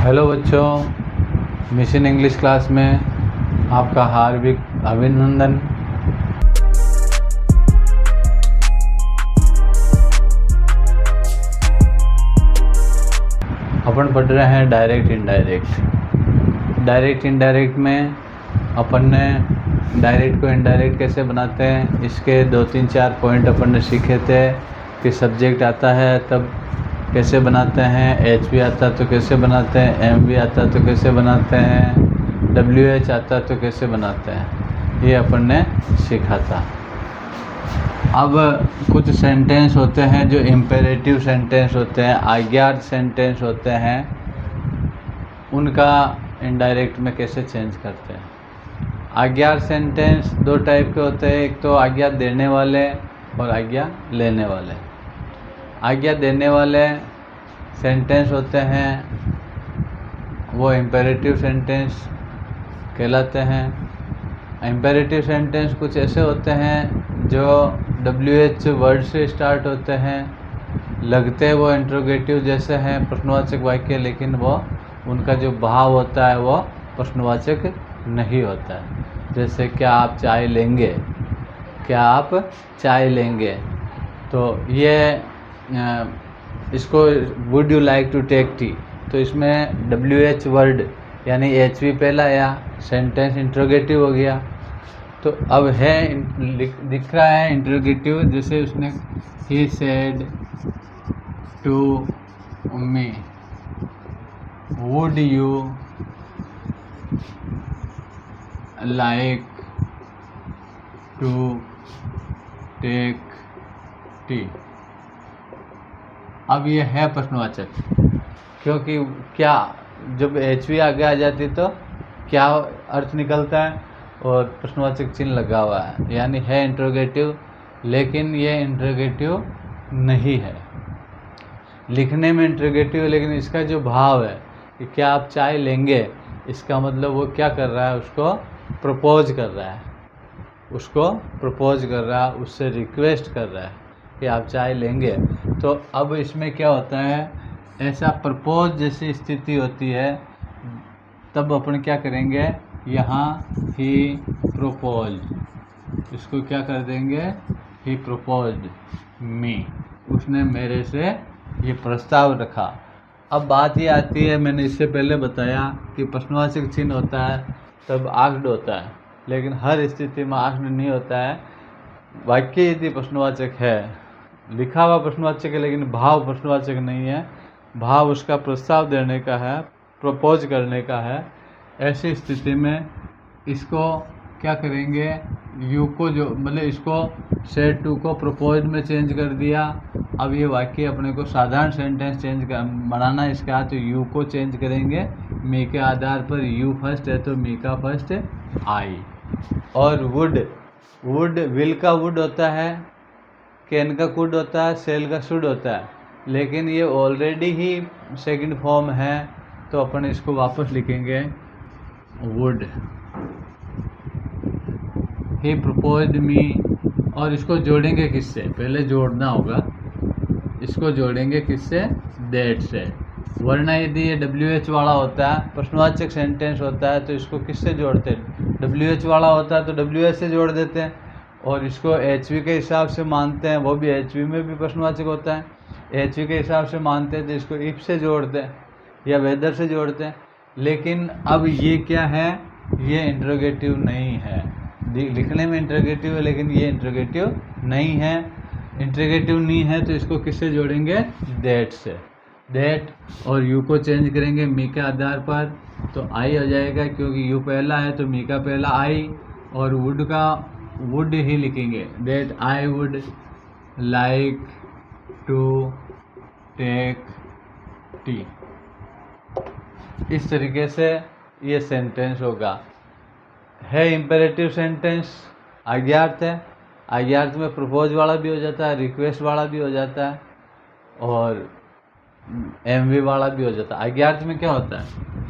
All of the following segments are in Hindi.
हेलो बच्चों, मिशन इंग्लिश क्लास में आपका हार्दिक अभिनंदन। अपन पढ़ रहे हैं डायरेक्ट इनडायरेक्ट में अपन ने डायरेक्ट को इनडायरेक्ट कैसे बनाते हैं, इसके 2-3-4 पॉइंट अपन ने सीखे थे कि सब्जेक्ट आता है तब कैसे बनाते हैं, एच आता तो कैसे बनाते हैं, एम आता तो कैसे बनाते हैं, डब्ल्यू आता तो कैसे बनाते हैं, ये अपन ने सीखा था। अब कुछ सेंटेंस होते हैं जो इम्पेरेटिव सेंटेंस होते हैं, आज्ञार्थ सेंटेंस होते हैं, उनका इनडायरेक्ट में कैसे चेंज करते हैं। आज्ञार्थ सेंटेंस 2 टाइप के होते हैं, एक तो आज्ञा देने वाले और आज्ञा लेने वाले। आज्ञा देने वाले सेंटेंस होते हैं वो इम्पेरेटिव सेंटेंस कहलाते हैं। इम्पेरेटिव सेंटेंस कुछ ऐसे होते हैं जो WH वर्ड से स्टार्ट होते हैं, लगते वो इंट्रोगेटिव जैसे हैं प्रश्नवाचक वाक्य, लेकिन वो उनका जो भाव होता है वो प्रश्नवाचक नहीं होता है। जैसे क्या आप चाय लेंगे, क्या आप चाय लेंगे, तो ये इसको would you like to take tea, तो इसमें WH वर्ड यानी HV पहला आया, सेंटेंस इंट्रोगेटिव हो गया। तो अब है दिख रहा है इंट्रोगेटिव, जैसे उसने ही said to me would you like to take tea. अब ये है प्रश्नवाचक, क्योंकि क्या जब HV आगे आ जाती तो क्या अर्थ निकलता है, और प्रश्नवाचक चिन्ह लगा हुआ है, यानी है इंट्रोगेटिव, लेकिन ये इंट्रोगेटिव नहीं है। लिखने में इंट्रोगेटिव है, लेकिन इसका जो भाव है कि क्या आप चाय लेंगे, इसका मतलब वो क्या कर रहा है, उसको प्रपोज कर रहा है, उससे रिक्वेस्ट कर रहा है कि आप चाय लेंगे। तो अब इसमें क्या होता है, ऐसा प्रपोज जैसी स्थिति होती है, तब अपन क्या करेंगे, यहाँ ही प्रपोज्ड, इसको क्या कर देंगे, ही प्रपोज्ड मी, उसने मेरे से ये प्रस्ताव रखा। अब बात ये आती है, मैंने इससे पहले बताया कि प्रश्नवाचक चिन्ह होता है तब आस्क्ड होता है, लेकिन हर स्थिति में आस्क्ड नहीं होता है। वाक्य यदि प्रश्नवाचक है, लिखा हुआ प्रश्नवाचक है, लेकिन भाव प्रश्नवाचक नहीं है, भाव उसका प्रस्ताव देने का है, प्रपोज करने का है, ऐसी स्थिति में इसको क्या करेंगे, यू को जो मतलब इसको सेड टू को प्रपोज में चेंज कर दिया। अब ये वाक्य अपने को साधारण सेंटेंस बनाना है, इसका तो यू को चेंज करेंगे मी के आधार पर। यू फर्स्ट है तो मी का फर्स्ट आई। और वुड विल का वुड होता है, कैन का कुड होता है, सेल का शुड होता है, लेकिन ये ऑलरेडी ही सेकंड फॉर्म है, तो अपन इसको वापस लिखेंगे वुड। ही प्रपोज्ड मी, और इसको जोड़ेंगे किससे, पहले जोड़ना होगा, इसको जोड़ेंगे किससे, दैट से। वरना यदि ये WH वाला होता है, प्रश्नवाचक सेंटेंस होता है, तो इसको किससे जोड़ते हैं, WH वाला होता है तो WH से जोड़ देते हैं, और इसको HV के हिसाब से मानते हैं, वो भी HV में भी प्रश्नवाचक होता है, HV के हिसाब से मानते हैं तो इसको इफ से जोड़ते हैं या वेदर से जोड़ते हैं। लेकिन अब ये क्या है, ये इंट्रोगेटिव नहीं है, लिखने में इंट्रोगेटिव है, लेकिन ये इंट्रोगेटिव नहीं है। इंट्रोगेटिव नहीं है तो इसको किससे जोड़ेंगे, दैट से। दैट और यू को चेंज करेंगे मी के आधार पर, तो आई हो जाएगा, क्योंकि यू पहला है तो मी का पहला आई, और वुड का वुड ही लिखेंगे, that I would like to take tea. इस तरीके से ये सेंटेंस होगा। है इम्पेरेटिव सेंटेंस, आज्ञार्थ है, आज्ञार्थ में प्रपोज वाला भी हो जाता है, रिक्वेस्ट वाला भी हो जाता है, और MV वाला भी हो जाता है। आज्ञार्थ में क्या होता है,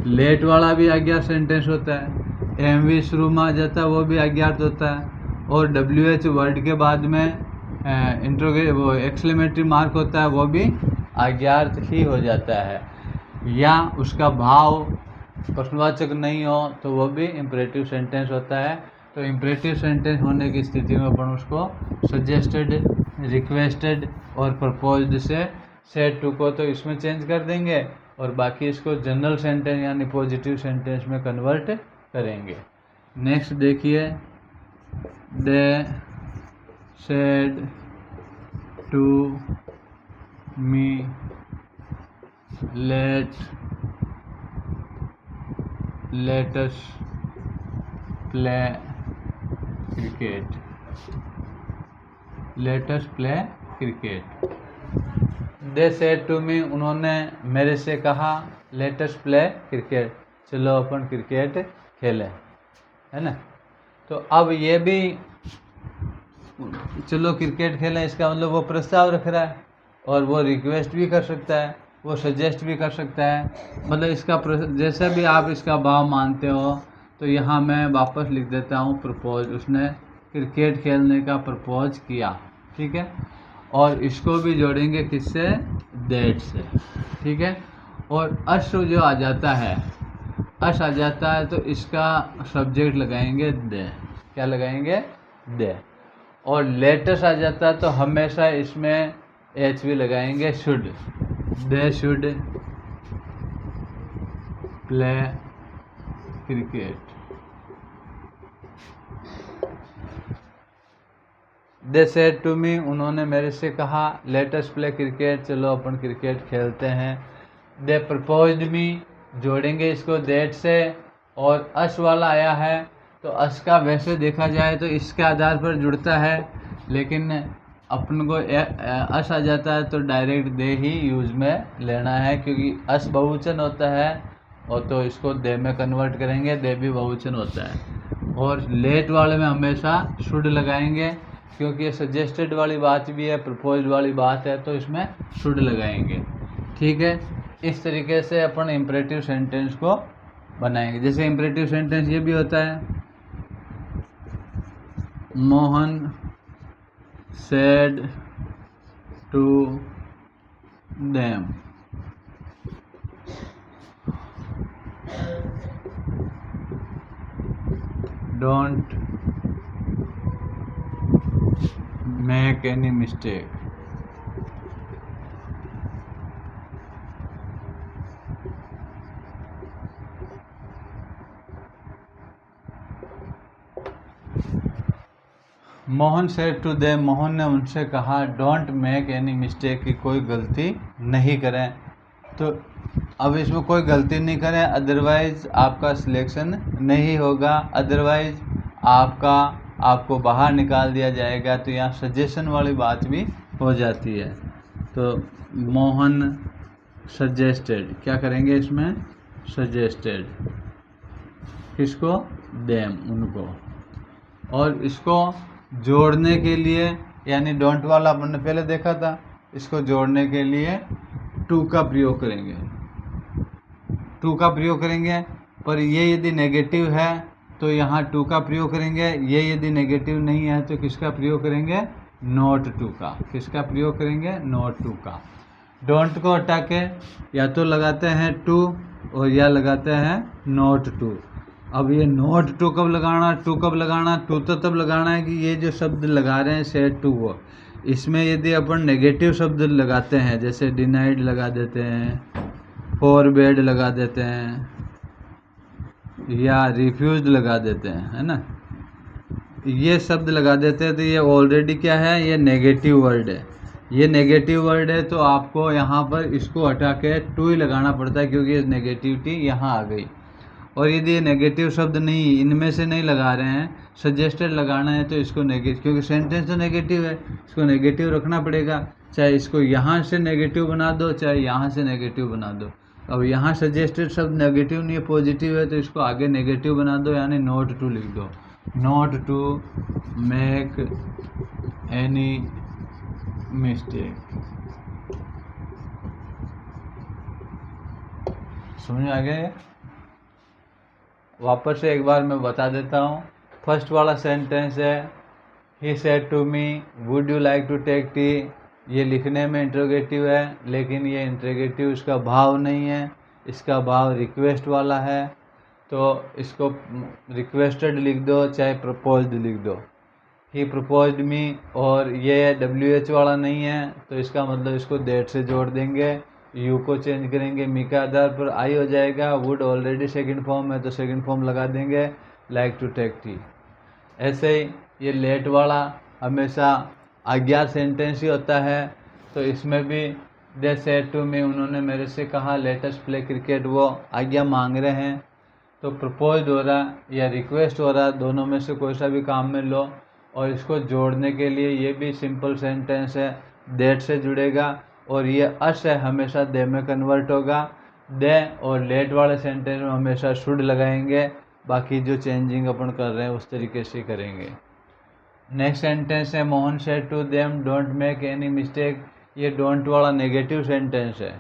लेट वाला भी आज्ञार्थ सेंटेंस होता है, MV शुरू में आ जाता है, वो भी आज्ञार्थ होता है, और WH वर्ड के बाद में वो एक्सक्लेमेटरी मार्क होता है, वो भी आज्ञार्थ ही हो जाता है। या उसका भाव प्रश्नवाचक नहीं हो तो वो भी इम्परेटिव सेंटेंस होता है। तो इम्परेटिव सेंटेंस होने की स्थिति में अपन उसको सजेस्टेड, रिक्वेस्टेड और प्रपोज्ड से सेड टू को तो इसमें चेंज कर देंगे और बाकी इसको जनरल सेंटेंस यानी पॉजिटिव सेंटेंस में कन्वर्ट करेंगे। नेक्स्ट देखिए, they said to me let us play cricket। let us play cricket। they said to me, उन्होंने मेरे से कहा, let us play cricket, चलो अपन क्रिकेट खेलें, है ना। तो अब ये भी चलो क्रिकेट खेलें, इसका मतलब वो प्रस्ताव रख रहा है और वो रिक्वेस्ट भी कर सकता है, वो सजेस्ट भी कर सकता है। मतलब इसका जैसे भी आप इसका भाव मानते हो। तो यहाँ मैं वापस लिख देता हूँ प्रपोज, उसने क्रिकेट खेलने का प्रपोज किया, ठीक है। और इसको भी जोड़ेंगे किससे, दैट से, ठीक है। और अश जो आ जाता है, अश आ जाता है तो इसका सब्जेक्ट लगाएंगे दे। क्या लगाएंगे, दे। और लेटेस्ट आ जाता है तो हमेशा इसमें एच भी लगाएंगे, should. They should play cricket. They said to me, उन्होंने मेरे से कहा, लेट अस प्ले क्रिकेट, चलो अपन क्रिकेट खेलते हैं। दे प्रपोज्ड मी, जोड़ेंगे इसको दैट से। और अस वाला आया है तो अस का वैसे देखा जाए तो इसके आधार पर जुड़ता है, लेकिन अपन को अस आ जाता है तो डायरेक्ट दे ही यूज में लेना है, क्योंकि अस बहुवचन होता है और तो इसको दे में कन्वर्ट करेंगे, दे भी बहुवचन होता है। और लेट वाले में हमेशा शुड लगाएंगे, क्योंकि ये सजेस्टेड वाली बात भी है, प्रपोज्ड वाली बात है, तो इसमें शुड लगाएंगे, ठीक है। इस तरीके से अपन इम्परेटिव सेंटेंस को बनाएंगे। जैसे इम्परेटिव सेंटेंस ये भी होता है, Mohan said to them। don't make any mistake। Mohan said to them, Mohan ने उनसे कहा, डोंट मेक एनी मिस्टेक, की कोई गलती नहीं करें। तो अब इसमें कोई गलती नहीं करें, अदरवाइज आपका सिलेक्शन नहीं होगा, अदरवाइज आपको बाहर निकाल दिया जाएगा। तो यहाँ सजेशन वाली बात भी हो जाती है। तो मोहन सजेस्टेड, क्या करेंगे इसमें, सजेस्टेड, किसको, देम, उनको। और इसको जोड़ने के लिए, यानी डोंट वाला अपन ने पहले देखा था, इसको जोड़ने के लिए टू का प्रयोग करेंगे, टू का प्रयोग करेंगे। पर ये यदि नेगेटिव है तो यहाँ टू का प्रयोग करेंगे, ये यदि नेगेटिव नहीं है तो किसका प्रयोग करेंगे, नॉट टू का। किसका प्रयोग करेंगे, नॉट टू का। डोंट को हटा के या तो लगाते हैं टू और या लगाते हैं नॉट टू। अब ये नॉट टू कब लगाना, टू कब लगाना, टू तो तब लगाना है कि ये जो शब्द लगा रहे हैं सेड टू वो, इसमें यदि अपन नेगेटिव शब्द लगाते हैं, जैसे डिनाइड लगा देते हैं, फॉरबेड लगा देते हैं, या रिफ्यूज लगा देते हैं, है ना, ये शब्द लगा देते हैं, तो ये ऑलरेडी क्या है, ये नेगेटिव वर्ड है। ये नेगेटिव वर्ड है तो आपको यहाँ पर इसको हटा के टू ही लगाना पड़ता है, क्योंकि नेगेटिविटी यहाँ आ गई। और यदि ये नेगेटिव शब्द नहीं, इनमें से नहीं लगा रहे हैं, सजेस्टेड लगाना है, तो इसको नेगेटिव, क्योंकि सेंटेंस तो नेगेटिव है, इसको नेगेटिव रखना पड़ेगा। चाहे इसको यहाँ से नेगेटिव बना दो, चाहे यहाँ से नेगेटिव बना दो। अब यहाँ सजेस्टेड शब्द नेगेटिव नहीं है, पॉजिटिव है, तो इसको आगे नेगेटिव बना दो, यानी नॉट टू लिख दो। Not to make any mistake. समझ आ गया? वापस से एक बार मैं बता देता हूँ। फर्स्ट वाला सेंटेंस है, he said to me would you like to take tea. ये लिखने में इंट्रोगेटिव है, लेकिन ये इंट्रोगेटिव इसका भाव नहीं है, इसका भाव रिक्वेस्ट वाला है, तो इसको रिक्वेस्टेड लिख दो चाहे प्रपोज्ड लिख दो। ही प्रपोज्ड मी, और ये WH वाला नहीं है तो इसका मतलब इसको दैट से जोड़ देंगे, यू को चेंज करेंगे, मी के आधार पर आई हो जाएगा। वुड ऑलरेडी सेकंड फॉर्म है तो सेकंड फॉर्म लगा देंगे, लाइक टू टेक टी। ऐसे ही ये लेट वाला हमेशा अज्ञात सेंटेंस ही होता है, तो इसमें भी दे सेड टू मी, उन्होंने मेरे से कहा लेट अस प्ले क्रिकेट, वो आज्ञा मांग रहे हैं। तो प्रपोज्ड हो रहा या रिक्वेस्ट हो रहा, दोनों में से कोई सा भी काम में लो। और इसको जोड़ने के लिए ये भी सिंपल सेंटेंस है, दैट से जुड़ेगा, और ये अस है हमेशा दे में कन्वर्ट होगा। दे और लेट वाले सेंटेंस में हमेशा शुड लगाएंगे, बाकी जो चेंजिंग अपन कर रहे हैं उस तरीके से करेंगे। नेक्स्ट सेंटेंस है Mohan said to them don't make any mistake. ये डोंट वाला नेगेटिव सेंटेंस है,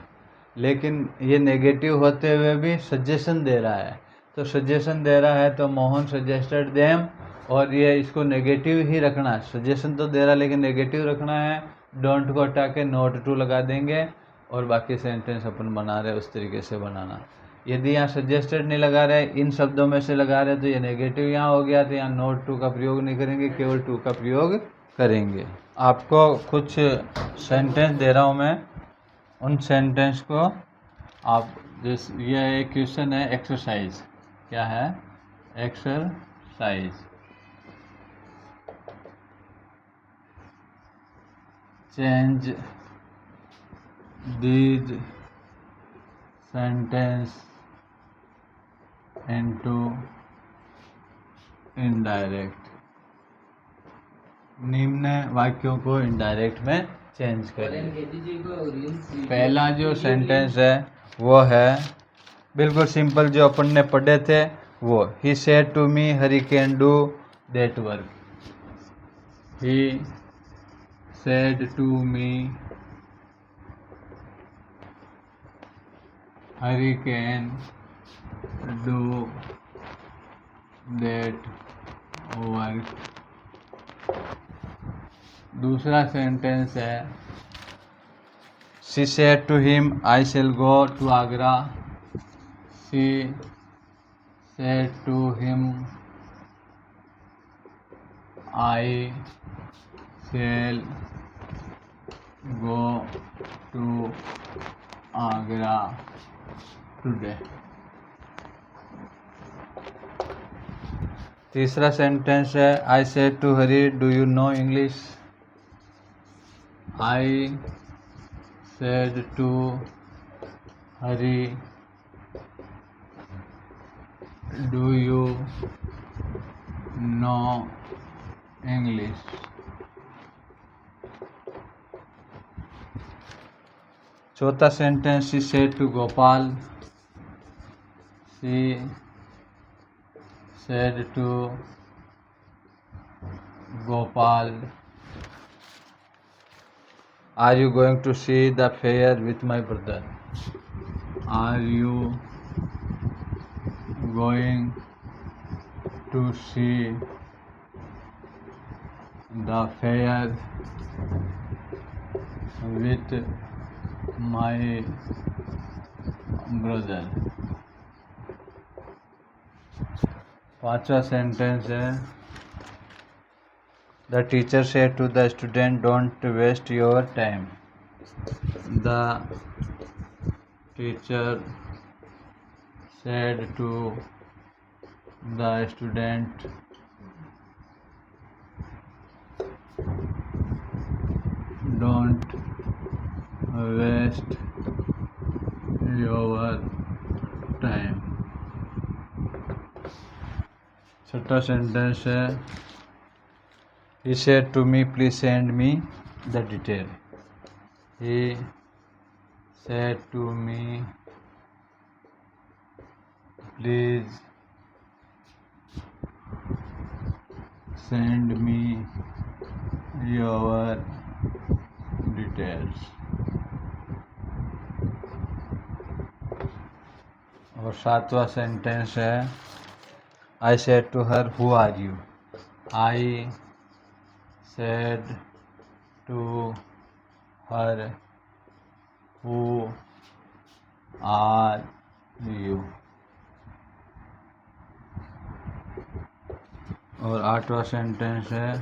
लेकिन ये नेगेटिव होते हुए भी सजेशन दे रहा है, तो सजेशन दे रहा है तो मोहन सजेस्टेड देम, और ये इसको नेगेटिव ही रखना है, सजेशन तो दे रहा है लेकिन नेगेटिव रखना है। डोंट को हटा के नोट टू लगा देंगे, और बाकी सेंटेंस अपन बना रहे उस तरीके से बनाना। यदि यहाँ सजेस्टेड नहीं लगा रहे, इन शब्दों में से लगा रहे, तो ये नेगेटिव यहाँ हो गया, तो यहाँ नोट टू का प्रयोग नहीं करेंगे, केवल टू का प्रयोग करेंगे। आपको कुछ सेंटेंस दे रहा हूँ मैं, उन सेंटेंस को आप जिस, ये एक क्वेश्चन है एक्सरसाइज, क्या है exercise. Change these sentence into indirect। निम्न वाक्यों को इनडायरेक्ट में चेंज करें। पहला जो सेंटेंस है वो है बिल्कुल सिंपल, जो अपन ने पढ़े थे वो, he said to me Hari can do that work. He said to me Hari can do that work. दूसरा सेंटेंस है she said to him I shall go to Agra. She said to him I shall go to Agra today. तीसरा सेंटेंस है I said to Hari do you know English. I said to Hari do you know English. चौथा sentence she said to Gopal. She said to Gopal are you going to see the fair with my brother. Are you going to see the fair with my brother. पांचवा सेंटेंस है the teacher said to the student don't waste your time. The teacher said to the student don't waste your time. छठा सेंटेंस है he said to me please send me the detail। he said to me please send me your details। और सातवां सेंटेंस है I said to her who are you। I said to her who are you. और 8वां सेंटेंस है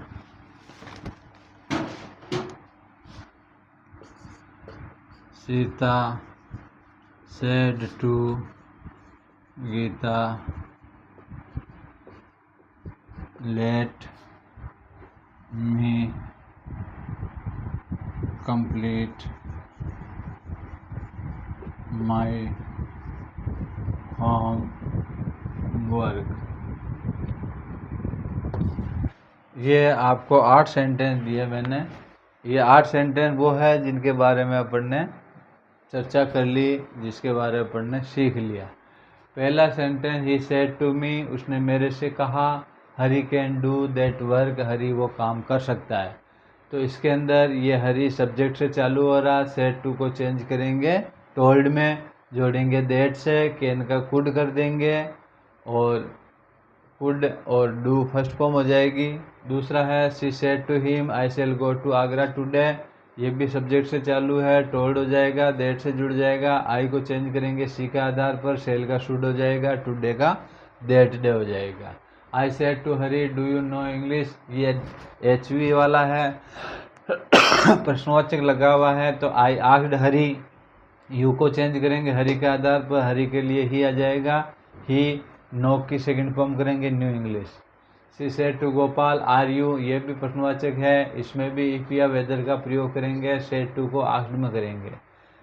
Sita said to Gita let me complete my homework. ये आपको 8 सेंटेंस दिए मैंने। ये 8 सेंटेंस वो है जिनके बारे में अपन ने चर्चा कर ली, जिसके बारे में अपन ने सीख लिया। पहला sentence he said to me, उसने मेरे से कहा Hari can do that work, Hari वो काम कर सकता है। तो इसके अंदर ये हरी सब्जेक्ट से चालू हो रहा, सेड टू को चेंज करेंगे टोल्ड में, जोड़ेंगे दैट से, कैन का कुड कर देंगे और कुड और डू फर्स्ट फॉर्म हो जाएगी। दूसरा है she said to him I shall go to Agra today, ये भी सब्जेक्ट से चालू है, टोल्ड हो जाएगा, दैट से जुड़ जाएगा, आई को चेंज करेंगे सी के आधार पर, शेल का शुड हो जाएगा, टुडे का दैट डे हो जाएगा। I said to Hari do you know English, ये HV वाला है प्रश्नवाचक लगा हुआ है, तो आई आस्क्ड हरी, यू को चेंज करेंगे हरी के आधार पर, हरी के लिए ही आ जाएगा, ही नो की सेकंड फॉर्म करेंगे knew English. She said to Gopal are you, ये भी प्रश्नवाचक है, इसमें भी इफ या वेदर का प्रयोग करेंगे, सेड टू को आस्क्ड में करेंगे।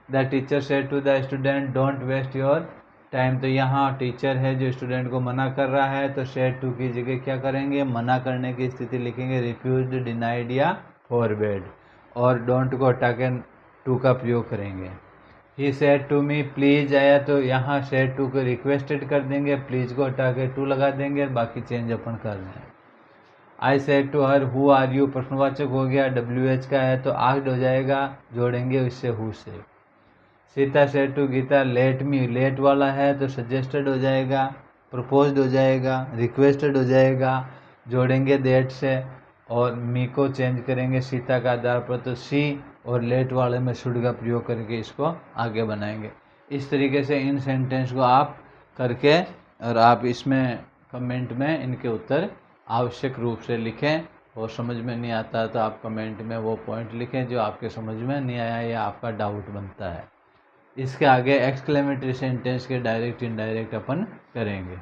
The teacher said to the student don't waste your time, तो यहाँ टीचर है जो स्टूडेंट को मना कर रहा है, तो सेड टू की जगह क्या करेंगे, मना करने की स्थिति लिखेंगे, रिफ्यूज्ड, डिनाइड या फॉरबेड, और डोंट को हटा के टू का प्रयोग करेंगे। He said to me please आया, तो यहाँ सेड टू को रिक्वेस्टेड कर देंगे, प्लीज को हटा के टू लगा देंगे, बाकी चेंज अपन कर दें। I said to her who are you, प्रश्नवाचक हो गया, WH का है तो आस्क्ड हो जाएगा, जोड़ेंगे इससे हु से। Sita said to Gita let me, let वाला है तो सजेस्टेड हो जाएगा, प्रपोज्ड हो जाएगा, रिक्वेस्टेड हो जाएगा, जोड़ेंगे दैट से, और मी को चेंज करेंगे सीता का आधार पर, तो सी और लेट वाले में शुड का प्रयोग करके इसको आगे बनाएंगे। इस तरीके से इन सेंटेंस को आप करके और आप इसमें कमेंट में इनके उत्तर आवश्यक रूप से लिखें, और समझ में नहीं आता तो आप कमेंट में वो पॉइंट लिखें जो आपके समझ में नहीं आया या आपका डाउट बनता है। इसके आगे एक्सक्लेमेटरी सेंटेंस के डायरेक्ट इनडायरेक्ट अपन करेंगे,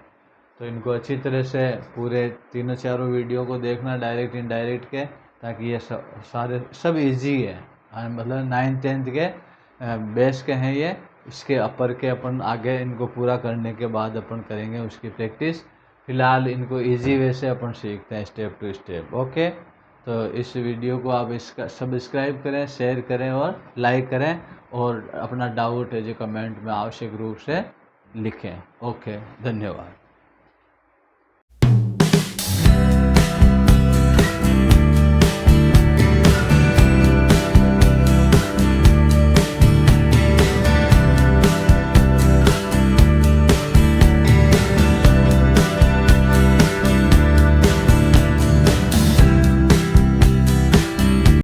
तो इनको अच्छी तरह से पूरे 3-4 वीडियो को देखना डायरेक्ट इनडायरेक्ट के, ताकि ये सारे सब इजी है, मतलब 9th-10th के बेस के हैं ये, इसके अपर के अपन आगे इनको पूरा करने के बाद अपन करेंगे उसकी प्रैक्टिस। फिलहाल इनको इजी वे से अपन सीखते हैं स्टेप टू स्टेप। ओके, तो इस वीडियो को आप इसका सब्सक्राइब करें, शेयर करें और लाइक करें, और अपना डाउट है जो कमेंट में आवश्यक रूप से लिखें। ओके, धन्यवाद।